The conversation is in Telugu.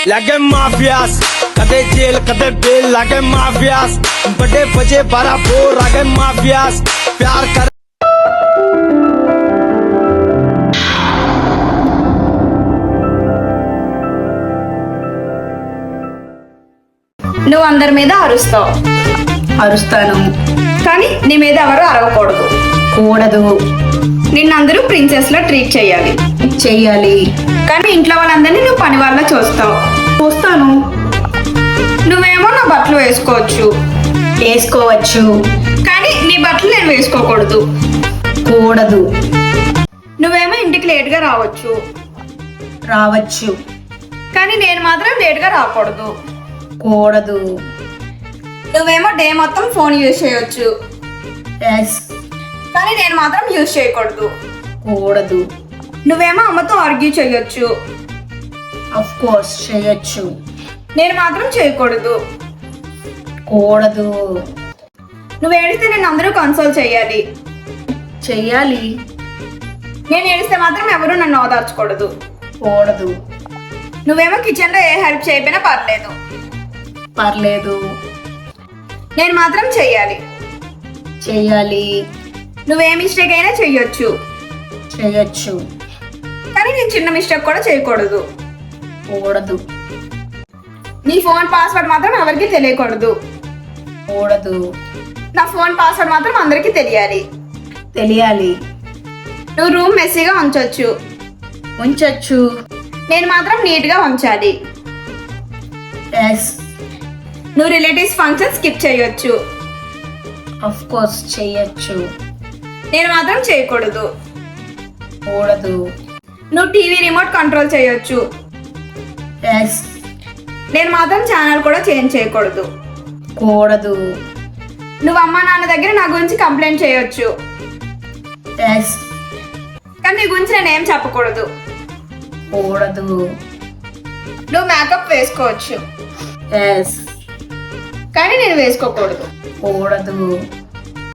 लगे माफियास कदे जेल कदे बेल लगे माफियास बड़े बजे 12 बोर लगे माफियास प्यार कर నువ్వు అందరి మీద అరుస్తావు. అరుస్తాను. కానీ నీ మీద ఎవరు అరవకూడదు. కూడదు. నిన్నందరూ ప్రిన్సెస్ లా ట్రీట్ చేయాలి. చెయ్యాలి. కానీ ఇంట్లో వాళ్ళందరినీ నువ్వు పని వాళ్ళ చూస్తావు. చూస్తాను. నువ్వేమో నా బట్టలు వేసుకోవచ్చు. వేసుకోవచ్చు. కానీ నీ బట్టలు నేను వేసుకోకూడదు. కూడదు. నువ్వేమో ఇంటికి లేట్గా రావచ్చు. రావచ్చు. కానీ నేను మాత్రం లేట్గా రాకూడదు. కూడదు. నువ్వేమో డే మొత్తం ఫోన్ యూజ్ చేయొచ్చు. ఎస్. కానీ నేను మాత్రం యూజ్ చేయకూడదు. కూడదు. నువ్వేమో అమ్మతో ఆర్గ్యూ చేయొచ్చు. అఫ్ కోర్స్ చేయొచ్చు. నేను మాత్రం చేయకూడదు. కూడదు. నువ్వు ఏడిస్తే నేను అందరూ కన్సోల్ చేయాలి. చెయ్యాలి. నేను ఏడిస్తే మాత్రం ఎవరు నన్ను ఓదార్చకూడదు. కూడదు. నువ్వేమో కిచెన్లో ఏ హెల్ప్ చేయకపోయినా పర్లేదు. పర్లేదు. నేను మాత్రం చెయ్యాలి. చెయ్యాలి. నువ్వే మిస్టేక్ అయినా చెయ్యొచ్చు. చేయొచ్చు. కానీ నేను చిన్న మిస్టేక్ కూడా చేయకూడదు. కూడదు. నీ ఫోన్ పాస్వర్డ్ మాత్రం ఎవరికి తెలియకూడదు. కూడదు. నా ఫోన్ పాస్వర్డ్ మాత్రం అందరికీ తెలియాలి. తెలియాలి. నువ్వు రూమ్ మెస్సీగా ఉంచొచ్చు. ఉంచొచ్చు. నేను మాత్రం నీట్గా ఉంచాలి. ఎస్. నువ్వు రిలేటివ్స్ ఫంక్షన్ స్కిప్ చేయొచ్చు. అఫ్ కోర్స్ చేయొచ్చు. నేను మాత్రం చేయకూడదు. కూడదు. నువ్వు టీవీ రిమోట్ కంట్రోల్ చేయొచ్చు. ఎస్. నేను మాత్రం ఛానల్ కూడా చేంజ్ చేయకూడదు. కూడదు. నువ్వు అమ్మా నాన్న దగ్గర నా గురించి కంప్లైంట్ చేయొచ్చు. ఎస్. కానీ నీ గురించి నేనేం చెప్పకూడదు. కూడదు. నువ్వు మేకప్ వేసుకోవచ్చు. ఎస్. కానీ నేను వేసుకోకూడదు. కూడదు.